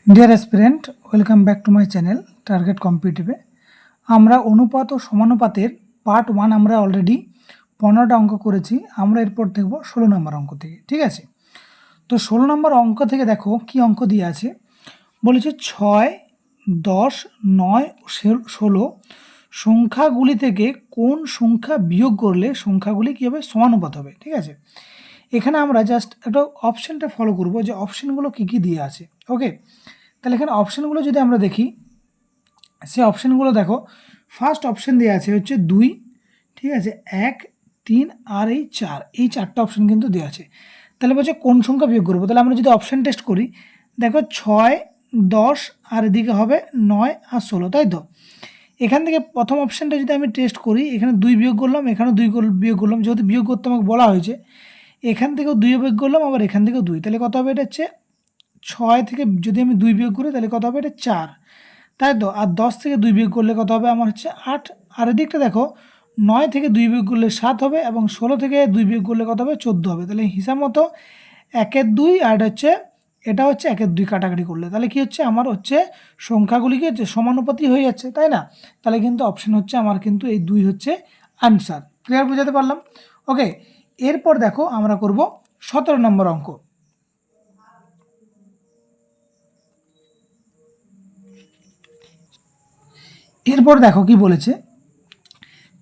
Deer aspirant, welcome back to my channel target কম্পিটিটিভে। আমরা অনুপাত ও সমানুপাতের পার্ট 1 আমরা অলরেডি 15টা অঙ্ক করেছি। আমরা এরপর দেখব 16 নম্বর অঙ্ক থেকে। ঠিক আছে, তো 16 নম্বর অঙ্ক থেকে দেখো কি অঙ্ক দিয়ে আছে। বলেছে 6, 10, 9, 16 সংখ্যাগুলি থেকে কোন সংখ্যা বিয়োগ করলে সংখ্যাগুলি কী হবে, সমানুপাত হবে। ঠিক আছে, এখানে আমরা জাস্ট একটা অপশানটা ফলো করব যে অপশানগুলো কী কী দিয়ে আছে। ওকে, তাহলে এখানে অপশানগুলো যদি আমরা দেখি, সেই অপশানগুলো দেখো, ফার্স্ট অপশান দেওয়া আছে হচ্ছে 2, ঠিক আছে, 1, 3 আর এই 4, এই 4টা অপশান কিন্তু দেওয়া আছে। তাহলে বলছে কোন সংখ্যা বিয়োগ করবো। তাহলে আমরা যদি অপশান টেস্ট করি, দেখো 6, 10 আর এদিকে হবে 9 আর 16, তাই তো। এখান থেকে প্রথম অপশানটা যদি আমি টেস্ট করি, এখানে 2 বিয়োগ করলাম, এখানেও 2 বিয়োগ করলাম, যেহেতু বিয়োগ করতে আমাকে বলা হয়েছে, এখান থেকেও 2 বিয়োগ করলাম, আবার এখান থেকেও 2, তাহলে কত হবে, এটা হচ্ছে 6 থেকে যদি আমি 2 বিয়োগ করি তাহলে কত হবে, এটা 4, তাই তো। আর 10 থেকে 2 বিয়োগ করলে কত হবে, আমার হচ্ছে 8। আর এদিকটা দেখো 9 থেকে 2 বিয়োগ করলে 7 হবে, এবং 16 থেকে 2 বিয়োগ করলে কত হবে, 14 হবে। তাহলে হিসাব মতো 1-এর 2 আর এটা হচ্ছে 1-এর 2 কাটাকাটি করলে তাহলে কি হচ্ছে, আমার হচ্ছে সংখ্যাগুলিকে হচ্ছে সমানুপাতি হয়ে যাচ্ছে, তাই না। তাহলে কিন্তু অপশন হচ্ছে আমার কিন্তু এই 2 হচ্ছে আনসার। ক্লিয়ার বুঝাতে পারলাম? ওকে, এরপর দেখো আমরা করব 17 নম্বর অঙ্ক। এরপর দেখো কি বলেছে,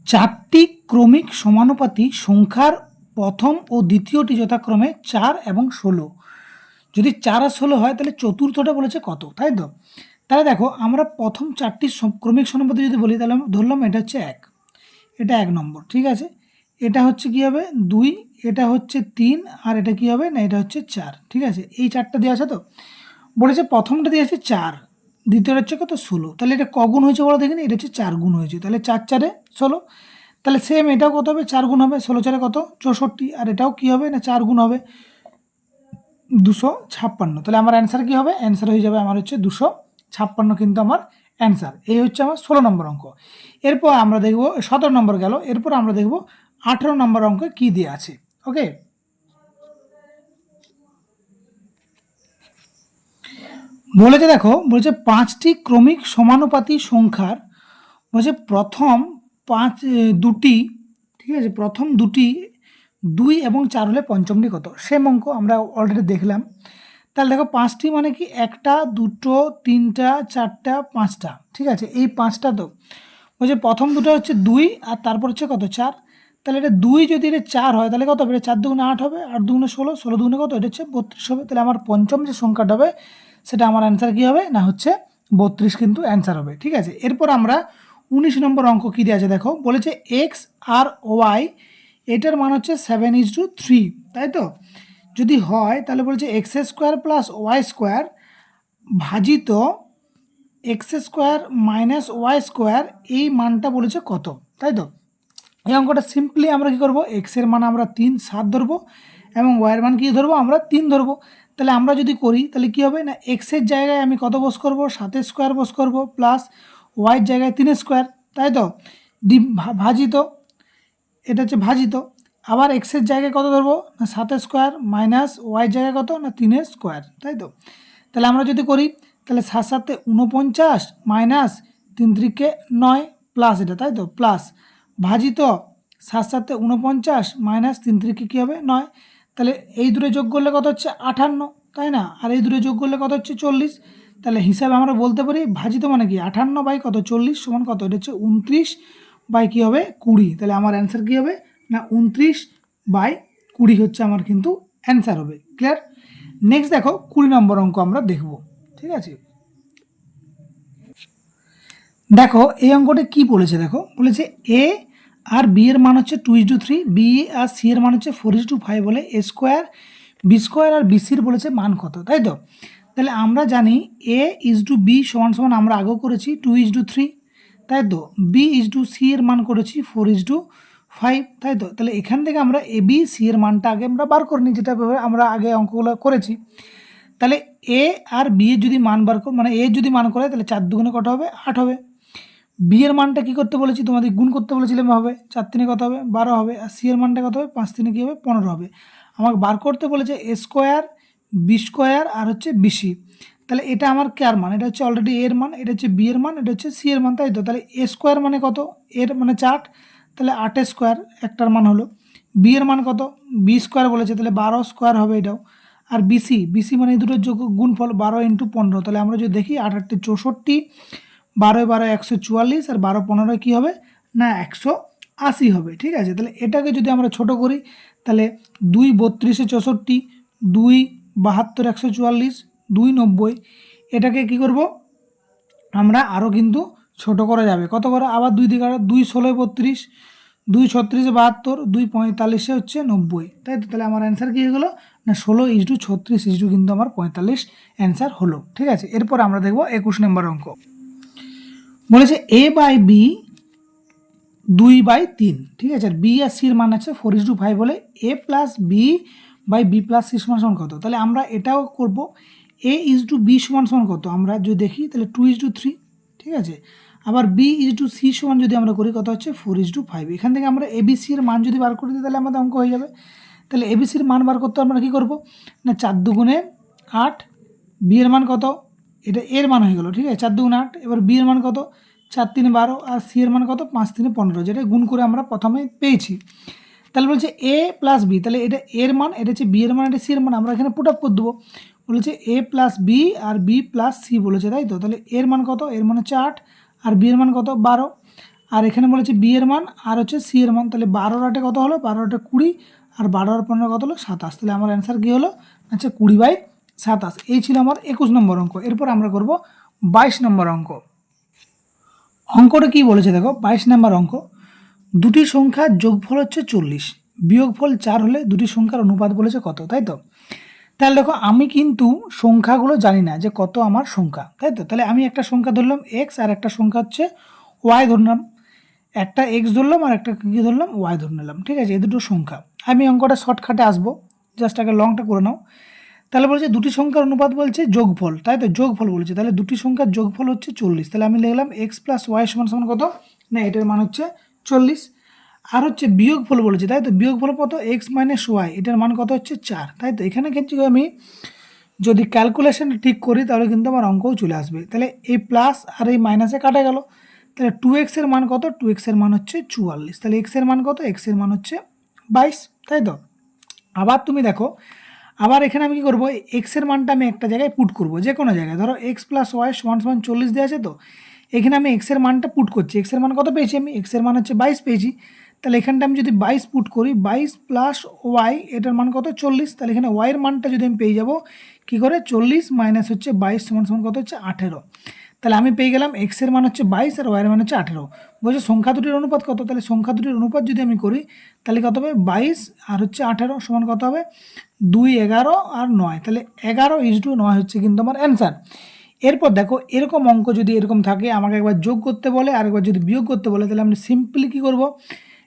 4টি ক্রমিক সমানুপাতি সংখ্যার প্রথম ও দ্বিতীয়টি যথাক্রমে 4 এবং 16। যদি 4 আর 16 হয় তাহলে চতুর্থটা বলেছে কত, তাই তো। তাহলে দেখো আমরা প্রথম 4টি ক্রমিক সমানুপাতি যদি বলি, তাহলে আমরা ধরলাম এটা হচ্ছে 1, এটা 1 নম্বর, ঠিক আছে। এটা হচ্ছে কি হবে 2, এটা হচ্ছে 3 আর এটা কি হবে না, এটা হচ্ছে 4, ঠিক আছে। এই 4টা দেওয়া আছে তো। বলেছে প্রথমটা দিয়ে আছে 4, দ্বিতীয়টা হচ্ছে কত 16, তাহলে এটা কগুণ হয়েছে বলো দেখিনি, এটা হচ্ছে 4 গুণ হয়েছে, তাহলে 4 4-এ 16। তাহলে সেম এটাও কত হবে, 4 গুণ হবে, 16 4-এ কত 64, আর এটাও কি হবে না 4 গুণ হবে 256। তাহলে আমার অ্যান্সার কি হবে, অ্যান্সার হয়ে যাবে আমার হচ্ছে 256 কিন্তু আমার অ্যান্সার। এই হচ্ছে আমার 16 নম্বর অঙ্ক। এরপর আমরা দেখব 17 নম্বর গেল, এরপর আমরা দেখব 18 নম্বর অঙ্কে কি দিয়ে আছে। ওকে, বলেছে দেখো, বলেছে 5টি ক্রমিক সমানুপাতি সংখ্যার বলছে প্রথম দুটি, ঠিক আছে, প্রথম দুটি 2 এবং 4 হলে পঞ্চমটি কত। সেম অঙ্ক আমরা অলরেডি দেখলাম। তাহলে দেখো 5টি মানে কি, 1টা 2টো 3টা 4টা 5টা, ঠিক আছে, এই 5টা তো বলছে প্রথম দুটো হচ্ছে 2 আর তারপর হচ্ছে কত 4। তাহলে এটা 2 যদি এটা 4 হয় তাহলে কত হবে, এটা 4 দুগুণে 8 হবে, 8 দুগুণে 16, 16 দুগুণে কত, এটা হচ্ছে 32 হবে। তাহলে আমার পঞ্চম যে সংখ্যাটা হবে সেটা আমার অ্যান্সার কী হবে না, হচ্ছে 32 কিন্তু অ্যান্সার হবে। ঠিক আছে, এরপর আমরা 19 নম্বর অঙ্ক কী দিয়ে আছে দেখো, বলেছে এক্স আর ওয়াই এটার মান হচ্ছে 7:3, তাই তো। যদি হয় তাহলে বলছে x square plus y square ভাজিত x square minus y square, এই মানটা বলেছে কত, তাই তো। এই অঙ্কটা সিম্পলি আমরা কী করবো, এক্সের মান আমরা 3 7 ধরবো এবং ওয়াইয়ের মান কী ধরবো, আমরা 3 ধরবো। তাহলে আমরা যদি করি তাহলে কী হবে না, এক্সের জায়গায় আমি কত বস করবো, 7 স্কোয়ার বস করবো, প্লাস ওয়াইয়ের জায়গায় 3 স্কোয়ার, তাই তো। ভাজিত, এটা হচ্ছে ভাজিত, আবার এক্সের জায়গায় কত ধরবো না 7 স্কোয়ার মাইনাস ওয়াইয়ের জায়গায় কত না 3 স্কোয়ার, তাই তো। তাহলে আমরা যদি করি তাহলে 7 7 49 মাইনাস 3 3 9 প্লাস এটা, তাই তো, প্লাস ভাজিত 7 7 49 মাইনাস 3 3 কী হবে 9। তাহলে এই দুটো যোগ করলে কত হচ্ছে 58, তাই না, আর এই দুটো যোগ করলে কত হচ্ছে 40। তাহলে হিসাবে আমরা বলতে পারি ভাজিত মানে কি 58 বাই কত 40 সমান কত, এটা হচ্ছে 29 বাই কী হবে 20। তাহলে আমার অ্যান্সার কী হবে না 29 বাই 20 হচ্ছে আমার কিন্তু অ্যান্সার হবে। ক্লিয়ার? নেক্সট দেখো 20 নম্বর অঙ্ক আমরা দেখব। ঠিক আছে, দেখো এই অঙ্কটা কি বলেছে, দেখো বলেছে এ আর বি এর মান হচ্ছে 2:3, বি আর সি এর মান হচ্ছে 4:5 বলে এ স্কোয়ার বি স্কোয়ার আর বিসির বলেছে মান কত, তাই তো। তাহলে আমরা জানি a:b সমান সমান আমরা আগেও করেছি 2:3, তাই তো। b:c এর মান করেছি 4:5, তাই তো। তাহলে এখান থেকে আমরা এ বি সি এর মানটা আগে আমরা বার করে নিই, যেটা আমরা আগে অঙ্কগুলো করেছি। তাহলে এ আর বি এর যদি মান বার মানে এ যদি মান করে তাহলে 4 দুগুণে কত হবে 8 হবে। বি এর মানটা কী করতে বলেছি, তোমাদের গুণ করতে বলেছিলাম, হবে 4 3 কত হবে 12 হবে, আর সি এর মানটা কত হবে 5 3 কী হবে 15 হবে। আমাকে বার করতে বলেছে এ স্কোয়ার বি স্কোয়ার আর হচ্ছে বিসি। তাহলে এটা আমার কার মান, এটা হচ্ছে অলরেডি এর মান, এটা হচ্ছে বি এর মান, এটা হচ্ছে সি এর মান, তাই তো। তাহলে এ স্কোয়ার মানে কত, এর মানে 4, তাহলে 8 স্কোয়ার একটার মান হলো। বি এর মান কত, বি স্কোয়ার বলেছে, তাহলে 12 স্কোয়ার হবে এটাও। আর বিসি, বিসি মানে এই দুটোর যোগ গুণফল 12 × 15, তাহলে আমরা যদি দেখি 8 8 64, 12 12 144, আর 12 15 কী হবে না 180 হবে, ঠিক আছে। তাহলে এটাকে যদি আমরা ছোট করি, তাহলে 2 32 64, 2 72 144, 2 90, এটাকে কি করব আমরা আরও কিন্তু ছোট করা যাবে, কত করে আবার 2 দিকে 2 16 32, 2 36 72, 2 45 হচ্ছে 90, তাই তো। তাহলে আমার অ্যান্সার কী হয়ে গেলো না 16:36 কিন্তু আমার 45 অ্যান্সার হলো, ঠিক আছে। এরপর আমরা দেখব 21 নম্বর অঙ্ক। বলেছে A/B 2/3, ঠিক আছে। আর বি আর সির মান আছে 4:5 বলে A+B/B+C সমান কত। তাহলে আমরা এটাও করব, A/B সমান কত আমরা যদি দেখি, তাহলে 2:3, ঠিক আছে। আবার B/C সমান যদি আমরা করি কত হচ্ছে 4:5। এখান থেকে আমরা ABC এর মান যদি বার করে দিই তাহলে আমাদের অঙ্ক হয়ে যাবে। তাহলে ABCর মান বার করতে আমরা কী করব না 4 2 8, বি এর মান কত, এটা এর মান হয়ে গেল, ঠিক আছে, 4 2 8। এবার বি এর মান কত 4 3 12, আর সি এর মান কত 5 3 15, যেটা গুণ করে আমরা প্রথমে পেয়েছি। তাহলে বলছে A+B, তাহলে এটা এর মান, এটা হচ্ছে বি এর মান, এটা সি এর মান, আমরা এখানে পুট আপ করে দেবো। বলেছে A+B আর B+C বলেছে, তাই তো। তাহলে এর মান কত, এর মান হচ্ছে 8, আর বি এর মান কত 12, আর এখানে বলেছে বি এর মান আর হচ্ছে সি এর মান, তাহলে 12 8 কত হলো, 12 8 20, আর 12 আর 15 কত হলো 27। তাহলে আমার অ্যান্সার কী হলো আচ্ছা 20/27। এই ছিল আমার 21 নম্বর অঙ্ক। এরপর আমরা করব 22 নম্বর অঙ্ক। অঙ্কটা কী বলেছে দেখো, 22 নম্বর অঙ্ক, দুটি সংখ্যার যোগফল হচ্ছে 40, বিয়োগফল 4 হলে দুটি সংখ্যার অনুপাত বলেছে কত, তাই তো। তাহলে দেখো আমি কিন্তু সংখ্যাগুলো জানি না যে কত আমার সংখ্যা, তাই তো। তাহলে আমি একটা সংখ্যা ধরলাম এক্স, আর একটা সংখ্যা হচ্ছে ওয়াই ধরলাম, একটা এক্স ধরলাম আর একটা কী ধরলাম ওয়াই ধরে নিলাম, ঠিক আছে। এই দুটো সংখ্যা, আমি অঙ্কটা শর্টকাটে আসবো, জাস্ট আগে লংটা করে নাও। তাহলে বলছে দুটি সংখ্যার অনুপাত বলছে যোগফল, তাই তো, যোগফল বলছে। তাহলে দুটি সংখ্যার যোগফল হচ্ছে 40, তাহলে আমি লিখলাম এক্স প্লাস ওয়াই সমান কত না এটার মান হচ্ছে 40। আর হচ্ছে বিয়োগফল বলেছে, তাই তো, বিয়োগফল কত এক্স মাইনাস ওয়াই, এটার মান কত হচ্ছে 4, তাই তো। এখানে ক্ষেত্রে আমি যদি ক্যালকুলেশনটা ঠিক করি তাহলে কিন্তু আমার অঙ্কও চলে আসবে। তাহলে এই প্লাস আর এই মাইনাসে কাটা গেল, তাহলে 2x এর মান কত, 2x এর মান হচ্ছে 44, তাহলে x এর মান কত, x এর মান হচ্ছে 22, তাই তো। আবার তুমি দেখো, আবার এখানে আমি কী করবো, এক্সের মানটা আমি একটা জায়গায় পুট করব, যে কোনো জায়গায়, ধরো এক্স প্লাস ওয়াই সমান 40 দেওয়া আছে, তো এখানে আমি এক্সের মানটা পুট করছি। এক্সের মান কত পেয়েছি আমি, এক্সের মান হচ্ছে 22 পেয়েছি। তাহলে এখানটা আমি যদি 22 পুট করি, 22 প্লাস ওয়াই এটার মান কত 40, তাহলে এখানে ওয়াইয়ের মানটা যদি আমি পেয়ে যাব কী করে 40 মাইনাস হচ্ছে 22 সমান কত হচ্ছে 18। তাহলে আমি পেয়ে গেলাম এক্সের মান হচ্ছে 22 আর ওয়াইয়ের মান হচ্ছে 18। বলছে সংখ্যা দুটির অনুপাত কত, তাহলে সংখ্যা দুটির অনুপাত যদি আমি করি তাহলে কত হবে 22 আর হচ্ছে 18 সমান কত হবে 2 11 আর 9, তাহলে 11:9 হচ্ছে কিন্তু আমার অ্যান্সার। এরপর দেখো এরকম অঙ্ক যদি এরকম থাকে, আমাকে একবার যোগ করতে বলে আর একবার যদি বিয়োগ করতে বলে, তাহলে আমি সিম্পলি কী করব,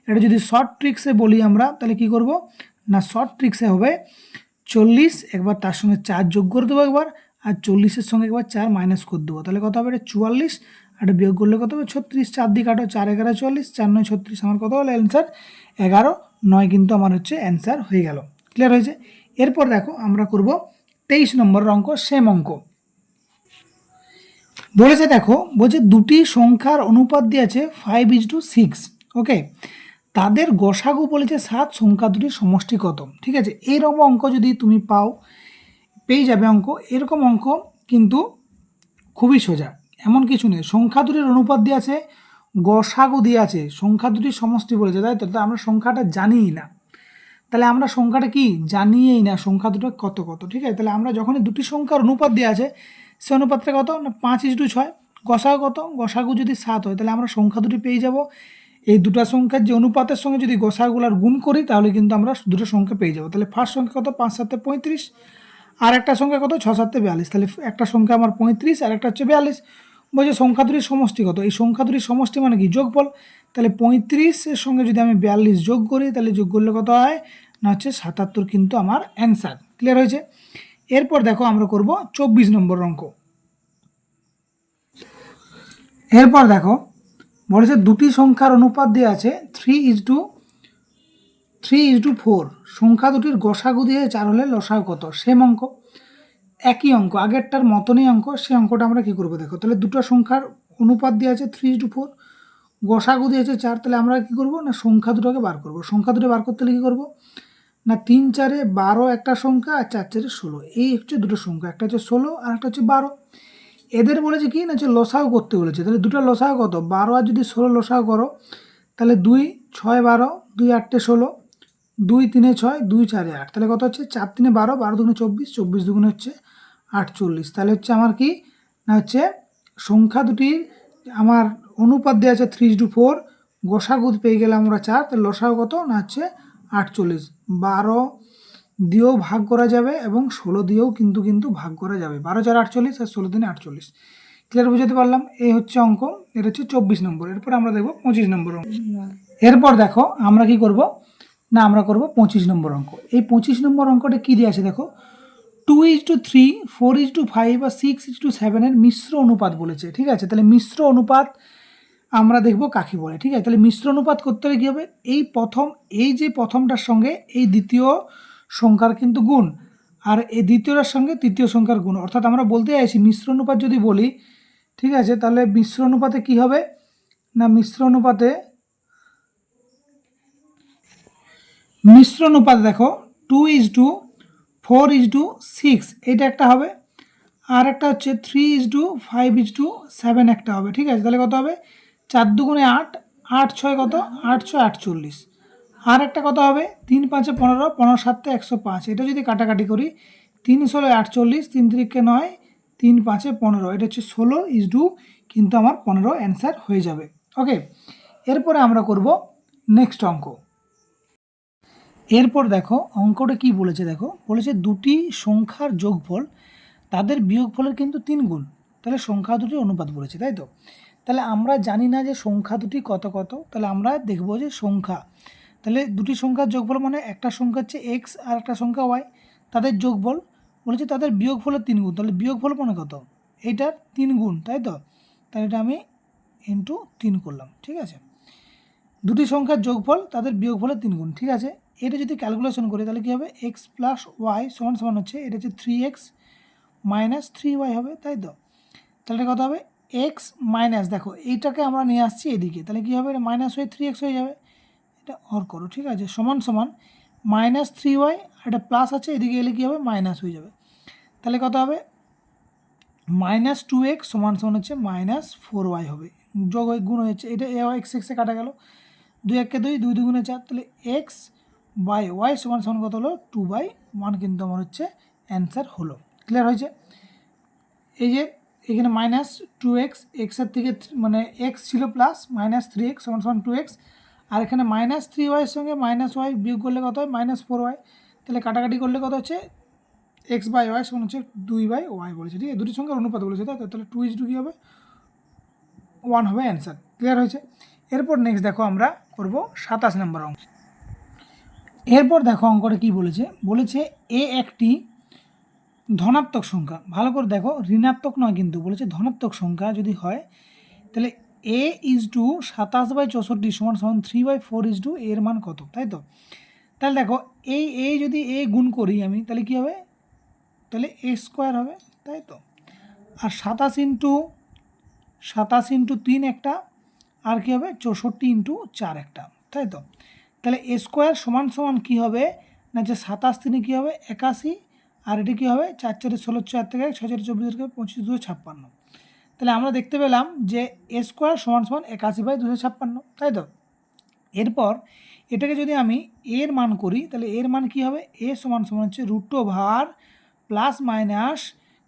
এটা যদি শর্ট ট্রিক্সে বলি আমরা, তাহলে কি করব না শর্ট ট্রিক্সে হবে 40 একবার তার সঙ্গে 4 যোগ করে দেবো একবার, আর 40-এর সঙ্গে একবার 4 মাইনাস করে দেবো, তাহলে কত হবে এটা 44, আর এটা বিয়োগ করলে কত হবে 36, 4 দিয়ে কাটো, 4 11 40, 4 9 36, আমার কত হলো অ্যান্সার 11/9 কিন্তু আমার হচ্ছে অ্যান্সার হয়ে গেল। ক্লিয়ার হয়েছে। এরপর দেখো আমরা করব 23 নম্বরের অঙ্ক, সেম অঙ্ক বলেছে। দেখো বলছে দুটি সংখ্যার অনুপাত দিয়েছে 5:6, ওকে, তাদের গসাগু বলেছে 7, সংখ্যা দুটির সমষ্টি কত, ঠিক আছে। এইরকম অঙ্ক যদি তুমি পেয়ে যাবে অঙ্ক, এরকম অঙ্ক কিন্তু খুবই সোজা, এমন কিছু নেই। সংখ্যা দুটির অনুপাত দিয়ে আছে, গসাগু দিয়ে আছে, সংখ্যা দুটির সমষ্টি বলেছে, তাই তো। আমরা সংখ্যাটা জানিই না, তাহলে আমরা সংখ্যাটা কি জানিয়েই না সংখ্যা দুটো কত কত, ঠিক আছে। তাহলে আমরা যখনই দুটি সংখ্যার অনুপাত দেওয়া আছে, সে অনুপাতটা কত না 5:6, গসাগু কত, গসাগু যদি 7 হয় তাহলে আমরা সংখ্যা দুটি পেয়ে যাব। এই দুটো সংখ্যার যে অনুপাতের সঙ্গে যদি গসাগুলার গুণ করি তাহলে কিন্তু আমরা দুটো সংখ্যা পেয়ে যাব। তাহলে ফার্স্ট সংখ্যা কত 5 7 35, আর একটা সংখ্যা কত 6 7 42, তাহলে একটা সংখ্যা আমার 35 আর একটা হচ্ছে 42। বলছে সংখ্যা দুটির সমষ্টি কত, এই সংখ্যা দুটির সমষ্টি মানে কি যোগফল, তাহলে 35-এর সঙ্গে যদি আমি 42 যোগ করি তাহলে যোগ করলে কত হয় না হচ্ছে 77 কিন্তু আমার অ্যান্সার। ক্লিয়ার হয়েছে। এরপর দেখো আমরা করব 24 নম্বর অঙ্ক। এরপর দেখো বলেছে দুটি সংখ্যার অনুপাত দিয়ে আছে 3:4, সংখ্যা দুটির গসাগু দিয়ে 4 হলে লসাগু কত, সেম অঙ্ক। একই অঙ্ক, আগেরটার মতনই অঙ্ক, সেই অঙ্কটা আমরা কী করবো দেখো। তাহলে দুটো সংখ্যার অনুপাত দিয়ে আছে 3:4, গসাগু দিয়েছে 4, তাহলে আমরা কী করবো না সংখ্যা দুটোকে বার করবো। সংখ্যা দুটো বার করতে হলে কী করবো না 3 4 12 একটা সংখ্যা আর 4 4 16, এই হচ্ছে দুটো সংখ্যা, একটা হচ্ছে 16 আর একটা হচ্ছে 12। এদের বলেছে কি না যে লসাগু করতে বলেছে, তাহলে দুটো লসাগু কত 12 আর যদি 16 লসাগু করো তাহলে 2 6 12, 2 8 16, 2 3 6, 2 4 8, তাহলে কত হচ্ছে 4 3 12, 12 2 24, 24 2 হচ্ছে 48। তাহলে হচ্ছে আমার কি না হচ্ছে সংখ্যা দুটির আমার অনুপাত দেওয়া আছে 3:4, গসাগু পেয়ে গেলাম আমরা 4, তাহলে লসাগু কত না হচ্ছে 48। 12 দিয়েও ভাগ করা যাবে এবং 16 দিয়েও কিন্তু ভাগ করা যাবে। 12 4 48 আর 16 3 48। ক্লিয়ার বুঝাতে পারলাম? এই হচ্ছে অঙ্ক, এটা হচ্ছে 24 নম্বর। এরপর আমরা দেখব 25 নম্বর অঙ্ক। এরপর দেখো আমরা কি করব না আমরা করব 25 নম্বর অঙ্ক। এই 25 নম্বর অঙ্কটা কী দিয়ে আছে দেখো, 2:3, 4:5 বা 6:7 এর মিশ্র অনুপাত বলেছে। ঠিক আছে, তাহলে মিশ্র অনুপাত আমরা দেখব কাকে বলে। ঠিক আছে, তাহলে মিশ্র অনুপাত করতে হলে কী হবে, এই যে প্রথমটার সঙ্গে এই দ্বিতীয় সংখ্যার কিন্তু গুণ, আর এই দ্বিতীয়টার সঙ্গে তৃতীয় সংখ্যার গুণ, অর্থাৎ আমরা বলতে চাইছি মিশ্র অনুপাত যদি বলি, ঠিক আছে, তাহলে মিশ্র অনুপাতে কী হবে না মিশ্র অনুপাতে দেখো 2:4:6 এটা একটা হবে, আর একটা হচ্ছে 3:5:7 একটা হবে। ঠিক আছে, তাহলে কত হবে 4 2 8, 8 6 কত 8 6 48, আর একটা কত হবে 3 5 15, 15 7 105। এটা যদি কাটাকাটি করি 3 16 48, 3 3 9, 3 5 15, এটা হচ্ছে 16:, কিন্তু আমার 15 অ্যান্সার হয়ে যাবে। ওকে, এরপরে আমরা করব নেক্সট অঙ্ক। এরপর দেখো অঙ্কটা কি বলেছে, দেখো বলেছে দুটি সংখ্যার যোগফল তাদের বিয়োগফলের কিন্তু 3 গুণ, তাহলে সংখ্যা দুটির অনুপাত বলেছে, তাই তো। তাহলে আমরা জানি না যে সংখ্যা দুটি কত কত, তাহলে আমরা দেখব যে সংখ্যা, তাহলে দুটি সংখ্যার যোগফল মানে একটা সংখ্যা হচ্ছে এক্স আর একটা সংখ্যা ওয়াই, তাদের যোগফল বলেছে তাদের বিয়োগফলের 3 গুণ, তাহলে বিয়োগফল মানে কত এইটার 3 গুণ, তাই তো। তাহলে এটা আমি ইন্টু 3 করলাম। ঠিক আছে, দুটি সংখ্যার যোগফল তাদের বিয়োগফলের 3 গুণ। ঠিক আছে, এটা যদি ক্যালকুলেশন করি তাহলে কী হবে, এক্স প্লাস ওয়াই সমান সমান হচ্ছে এটা হচ্ছে 3x মাইনাস 3y হবে, তাই তো। তাহলে কত হবে এক্স মাইনাস, দেখো এইটাকে আমরা নিয়ে আসছি এদিকে, তাহলে কী হবে এটা মাইনাস হয়ে 3x হয়ে যাবে, এটা অর করো। ঠিক আছে, সমান সমান মাইনাস 3y, এটা প্লাস আছে এদিকে এলে কী হবে মাইনাস হয়ে যাবে, তাহলে কত হবে মাইনাস 2x সমান সমান হচ্ছে মাইনাস 4y হবে, যোগ হয়ে গুণ হয়েছে, এটা এক্স এক্সে কাটা গেল, 2 1 2, 2 2 4, তাহলে এক্স বাই ওয়াই সমান সমান কত হলো 2/1, কিন্তু আমার হচ্ছে অ্যান্সার হলো। ক্লিয়ার হয়েছে? এই যে এখানে মাইনাস 2x, এক্সের থেকে মানে এক্স ছিল প্লাস মাইনাস 3x সমান সমান 2x, আর এখানে মাইনাস 3y এর সঙ্গে মাইনাস ওয়াই বিয়োগ করলে কত হয় মাইনাস 4y, তাহলে কাটাকাটি করলে কত হচ্ছে এক্স বাই ওয়াই সমান হচ্ছে 2/y বলেছে। ঠিক আছে, দুটি সংখ্যার অনুপাত বলেছে, তাই তো। তাহলে 2:2 কী হবে 1 হবে অ্যান্সার। ক্লিয়ার হয়েছে? এরপর নেক্সট দেখো আমরা করব 27 নম্বর অঙ্ক। এরপর দেখো অঙ্কটা কী বলেছে, বলেছে এ একটি ধনাত্মক সংখ্যা, ভালো করে দেখো ঋণাত্মক নয় কিন্তু, বলেছে ধনাত্মক সংখ্যা যদি হয় তাহলে a:27/64 সমান সমান 3/4 এর মান কত, তাই তো। তাহলে দেখো এই যদি এ গুণ করি আমি তাহলে কী হবে, তাহলে a স্কোয়ার হবে, তাই তো। আর 27 × 3 একটা, আর কী হবে 64 × 4 একটা, তাই তো। তাহলে এ স্কোয়ার সমান সমান কী হবে না যে 27 3 কী হবে 81, আর এটি কী হবে 4 4 16 4 থেকে 6 4 24 25 2 56। তাহলে আমরা দেখতে পেলাম যে এ স্কোয়ার সমান সমান 81/256, তাই তো। এরপর এটাকে যদি আমি এর মান করি তাহলে এর মান কী হবে, এ সমান সমান হচ্ছে √ওভার প্লাস মাইনাস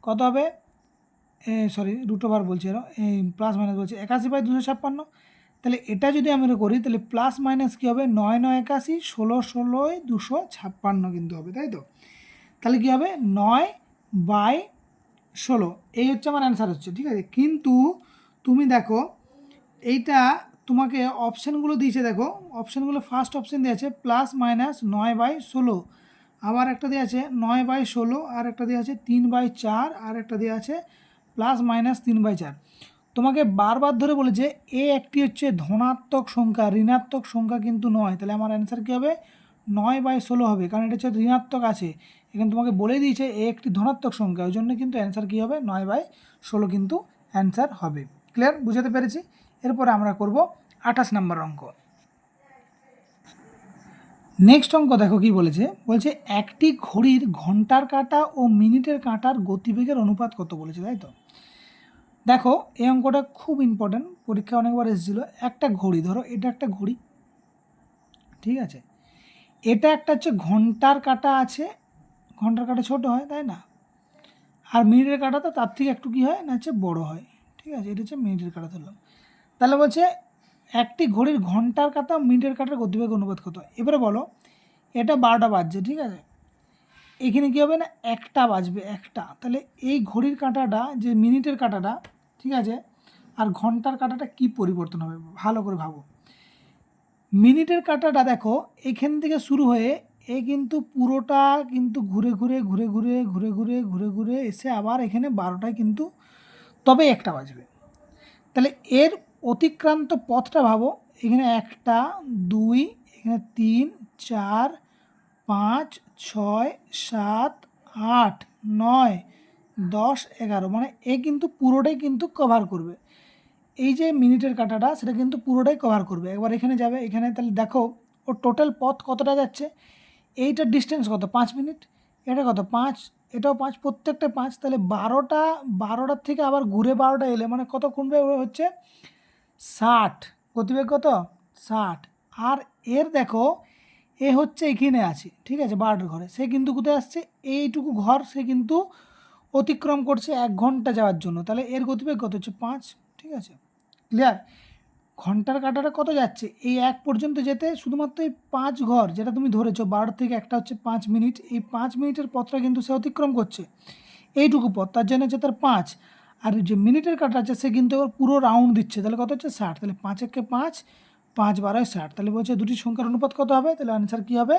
কত হবে, √ওভার বলছি আরও এই প্লাস মাইনাস বলছি 81/256। তাহলে এটা যদি আমরা করি তাহলে প্লাস মাইনাস কী হবে 9 9 81, 16 16 256 কিন্তু হবে, তাই তো। তাহলে কী হবে 9/16, এই হচ্ছে আমার অ্যান্সার হচ্ছে। ঠিক আছে, কিন্তু তুমি দেখো এইটা তোমাকে অপশানগুলো দিয়েছে, দেখো অপশানগুলো ফার্স্ট অপশান দিয়েছে প্লাস মাইনাস 9/16, আবার একটা দেওয়া আছে 9/16, আর একটা দেওয়া আছে 3/4, আর একটা দেওয়া আছে প্লাস মাইনাস 3/4। তোমাকে বারবার ধরে বলেছে এ একটি হচ্ছে ধনাত্মক সংখ্যা, ঋণাত্মক সংখ্যা কিন্তু নয়, তাহলে আমার অ্যান্সার কী হবে 9/16 হবে, কারণ এটা হচ্ছে ঋণাত্মক আছে, এখানে তোমাকে বলে দিয়েছে এ একটি ধনাত্মক সংখ্যা, ওই জন্য কিন্তু অ্যান্সার কী হবে, 9/16 কিন্তু অ্যান্সার হবে। ক্লিয়ার, বুঝাতে পেরেছি? এরপরে আমরা করব 28 নম্বর অঙ্ক। নেক্সট অঙ্ক দেখো কি বলেছে, বলছে একটি ঘড়ির ঘন্টার কাঁটা ও মিনিটের কাঁটার গতিবেগের অনুপাত কত বলেছে, তাই তো? দেখো এই অঙ্কটা খুব ইম্পর্ট্যান্ট, পরীক্ষা অনেকবার এসেছিলো। একটা ঘড়ি, ধরো এটা একটা ঘড়ি, ঠিক আছে, এটা একটা হচ্ছে ঘন্টার কাঁটা আছে, ঘন্টার কাঁটা ছোট হয় তাই না, আর মিনিটের কাঁটা তো তার থেকে একটু কী হয় না, হচ্ছে বড়ো হয়, ঠিক আছে, এটা হচ্ছে মিনিটের কাঁটা ধরলাম। তাহলে বলছে একটি ঘড়ির ঘন্টার কাঁটা মিনিটের কাঁটার গতিবেগ অনুপাত কত। এবারে বলো এটা 12টা বাজছে, ঠিক আছে, এখানে কী হবে না, একটা বাজবে, একটা, তাহলে এই ঘড়ির কাঁটাটা যে মিনিটের কাঁটাটা, ঠিক আছে, আর ঘন্টার কাঁটাটা কি পরিবর্তন হবে, ভালো করে ভাবো। মিনিটের কাঁটাটা দেখো এখান থেকে শুরু হয়ে এ কিন্তু পুরোটা কিন্তু ঘুরে ঘুরে ঘুরে ঘুরে ঘুরে ঘুরে ঘুরে ঘুরে এসে আবার এখানে 12টায় কিন্তু তবে একটা বাজবে। তাহলে এর অতিক্রান্ত পথটা ভাবো, এখানে 1, 2, এখানে 3, 4, 5, 6, 7, 8, 9, 10, 11, মানে এ কিন্তু পুরোটাই কিন্তু কভার করবে। এই যে মিনিটের কাঁটাটা সেটা কিন্তু পুরোটাই কভার করবে। একবার এখানে যাবে, এখানে তাহলে দেখো ওর টোটাল পথ কতটা যাচ্ছে, এইটার ডিস্টেন্স কত, 5 মিনিট, এটা কত 5, এটাও 5, প্রত্যেকটা 5, তাহলে 12টার থেকে আবার ঘুরে 12টা এলে মানে কত কমবে হচ্ছে 60, গতিবেগ কত 60। আর এর দেখো এ হচ্ছে এখানে আছে, ঠিক আছে, 12টার ঘরে, সে কিন্তু কোথায় আসছে, এইটুকু ঘর সে কিন্তু অতিক্রম করছে 1 ঘন্টা যাওয়ার জন্য, তাহলে এর গতিবেগ কত হচ্ছে 5, ঠিক আছে, ক্লিয়ার। ঘন্টার কাঁটাটা কত যাচ্ছে, এই 1 পর্যন্ত যেতে শুধুমাত্র এই 5 ঘর যেটা তুমি ধরেছো, 12 থেকে একটা হচ্ছে 5 মিনিট, এই 5 মিনিটের পথটা কিন্তু সে অতিক্রম করছে, এইটুকু পথ, তার জন্য হচ্ছে তার 5। আর যে মিনিটের কাঁটা আছে সে কিন্তু এবার পুরো রাউন্ড দিচ্ছে, তাহলে কত হচ্ছে 60, তাহলে 5 একে 5, 5 12 60, তাহলে বলছে দুটি সংখ্যার অনুপাত কত হবে, তাহলে অ্যান্সার কী হবে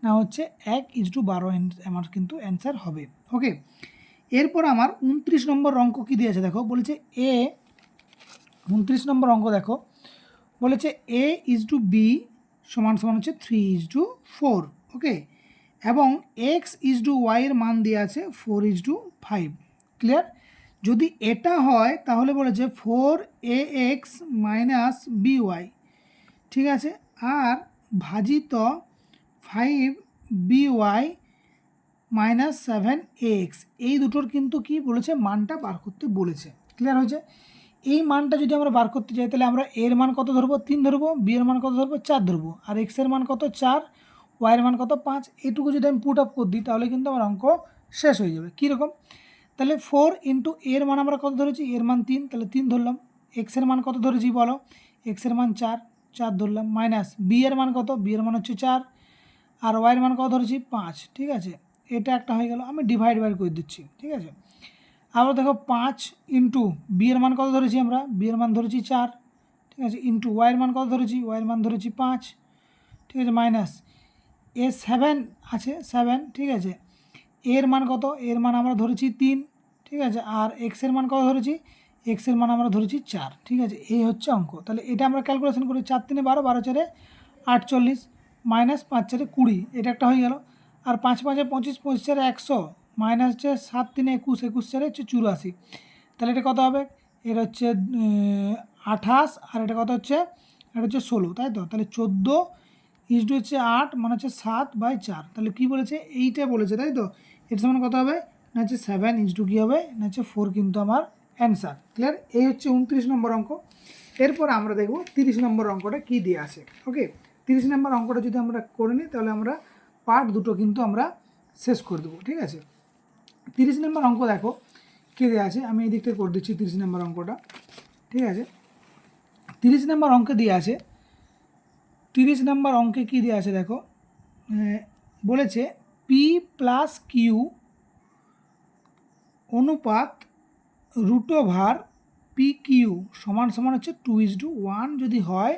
না হচ্ছে 1:12 আমার কিন্তু অ্যান্সার হবে। ওকে, এরপর আমার 29 নম্বর অঙ্ক কী দিয়েছে দেখো, বলেছে 29 নম্বর অঙ্ক দেখো, বলেছে A:B সমান সমান হচ্ছে 3:4, ওকে, এবং X:Y এর মান দেওয়া আছে 4:5, ক্লিয়ার। যদি এটা হয় তাহলে বলেছে 4AX - BY, ঠিক আছে, আর ভাজিত 5BY - 7AX, এই দুটোর কিন্তু কি বলেছে, মানটা বার করতে বলেছে, ক্লিয়ার হয়েছে। এই মানটা যদি আমরা বার করতে চাই তাহলে আমরা এর মান কত ধরবো, 3 ধরবো, বি এর মান কত ধরবো, 4 ধরবো, আর এক্সের মান কত 4, ওয়াইয়ের মান কত 5, এইটুকু যদি আমি পুট আপ করে দিই তাহলে কিন্তু আমার অঙ্ক শেষ হয়ে যাবে। কীরকম, তাহলে 4 ইন্টু এর মান আমরা কত ধরেছি, এর মান 3, তাহলে 3 ধরলাম, এক্সের মান কত ধরেছি বলো, এক্সের মান 4, 4 ধরলাম, মাইনাস বি এর মান কত, বি এর মান হচ্ছে 4, আর ওয়াইয়ের মান কত ধরেছি 5, ঠিক আছে, এটা একটা হয়ে গেল, আমি ডিভাইড করে দিচ্ছি, ঠিক আছে। আবার দেখো 5 ইন্টু বি এর মান কত ধরেছি আমরা, বি এর মান ধরেছি 4, ঠিক আছে, ইন্টু ওয়াইয়ের মান কত ধরেছি, ওয়াইয়ের মান ধরেছি 5, ঠিক আছে, মাইনাস এ 7 আছে 7, ঠিক আছে, এর মান কত, এর মান আমরা ধরেছি 3, ঠিক আছে, আর এক্সের মান কত ধরেছি, এক্সের মান আমরা ধরেছি 4, ঠিক আছে, এই হচ্ছে অঙ্ক। তাহলে এটা আমরা ক্যালকুলেশন করি, 4 3 12, 12 4 48, মাইনাস 5 4 20, এটা একটা হয়ে গেল, আর 5 5 25, 25 4 100, মাইনাস হচ্ছে 7 3 21, 21 4 হচ্ছে 84, তাহলে এটা কত হবে, এটা হচ্ছে 28, আর এটা কত হচ্ছে, এটা হচ্ছে 16, তাই তো, তাহলে 14 হচ্ছে 8, মানে হচ্ছে 7/4, তাহলে কী বলেছে, এইটা বলেছে, তাই তো, এর সমান কত হবে না হচ্ছে 7 কী হবে না হচ্ছে 4 কিন্তু আমার অ্যান্সার, ক্লিয়ার। এই হচ্ছে 29 নম্বর অঙ্ক। এরপর আমরা দেখব 30 নম্বর অঙ্কটা কী দিয়ে আছে। ওকে, 30 নম্বর অঙ্কটা যদি আমরা করে নিই তাহলে আমরা পার্ট দুটো কিন্তু আমরা শেষ করে দেবো, ঠিক আছে। 30 নম্বর অঙ্ক দেখো কী দেওয়া আছে, আমি এই দিকটা করে দিচ্ছি 30 নম্বর অঙ্কটা, ঠিক আছে। 30 নম্বর অঙ্কে দিয়ে আছে, 30 নম্বর অঙ্কে কী দেওয়া আছে দেখো, বলেছে P+Q অনুপাত √PQ সমান সমান হচ্ছে 2:1 যদি হয়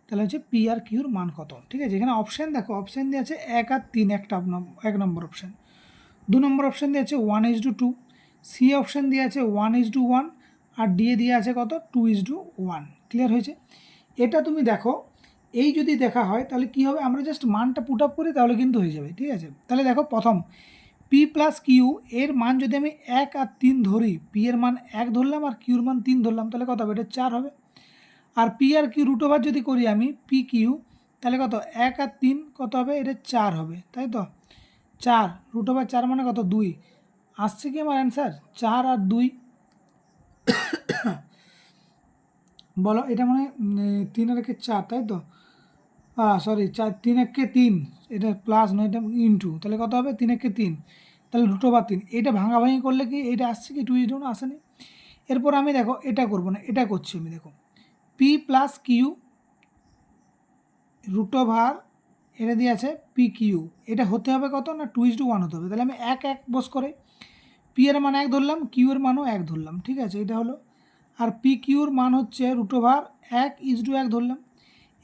তাহলে হচ্ছে পি আর কিউর মান কত, ঠিক আছে। এখানে অপশান দেখো, অপশান দিয়ে আছে 1 আর 3, এক নম্বর অপশান, 2 নম্বর অপশান দিয়ে আছে 1:2, সি অপশান দিয়ে আছে 1:1, আর ডি দিয়ে আছে কত 2:1, ক্লিয়ার হয়েছে। এটা তুমি দেখো, এই যদি দেখা হয় তাহলে কি হবে, আমরা জাস্ট মানটা পুট আপ করি তাহলে কিন্তু হয়ে যাবে, ঠিক আছে। তাহলে দেখো প্রথম পি প্লাস কিউ এর মান যদি আমি 1 আর 3 ধরি, পি এর মান 1 ধরলাম আর কিউর মান 3 ধরলাম, তাহলে কত হবে? এটা 4 হবে। আর P R Q root over যদি করি আমি পি কিউ, তাহলে কত? 1 আর 3 কত হবে? এটা 4 হবে, তাই তো? 4 রুট ওভার 4 মানে কত? 2। আসছে কি আমার অ্যান্সার? 4 আর 2। বলো, এটা মানে 3 আর 4, তাই তো? সরি, 4 3 একে 3, এটা প্লাস নয়, এটা ইন্টু, তাহলে কত হবে? 3 একে 3, তাহলে রুট ওভার 3। এটা ভাঙাভাঙি করলে কি এটা আসছে কি? 2 আসেনি। এরপর আমি দেখো এটা করবো না, এটা করছি আমি। দেখো P plus Q root over এটা দিয়ে আছে পি কিউ, এটা হতে হবে কত? না 2:1 হতে হবে। তাহলে আমি 1 বস করে পি এর মান 1 ধরলাম, কিউ এর মানও 1 ধরলাম, ঠিক আছে? এটা হলো। আর পি কিউর মান হচ্ছে রুট ওভার 1:1 ধরলাম।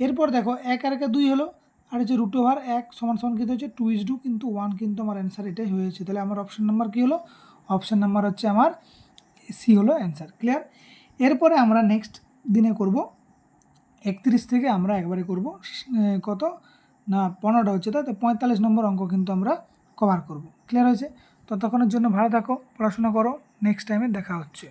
এরপর দেখো 1 আর 1 2 হলো, আর হচ্ছে রুট ওভার 1 সমান সমান কিন্তু হচ্ছে 2:2 কিন্তু 1, কিন্তু আমার অ্যান্সার এটাই হয়েছে। তাহলে আমার অপশান নাম্বার কী হলো? অপশান নাম্বার হচ্ছে আমার সি হলো অ্যান্সার। ক্লিয়ার? এরপরে আমরা নেক্সট দিনে করব 31 থেকে আমরা একবারে করব কত না 15টা হচ্ছে, তাই তো 45 নম্বর অঙ্ক কিন্তু আমরা কভার করব। ক্লিয়ার হয়েছে? ততক্ষণের জন্য ভালো থাকো, পড়াশোনা করো, নেক্সট টাইমে দেখা হচ্ছে।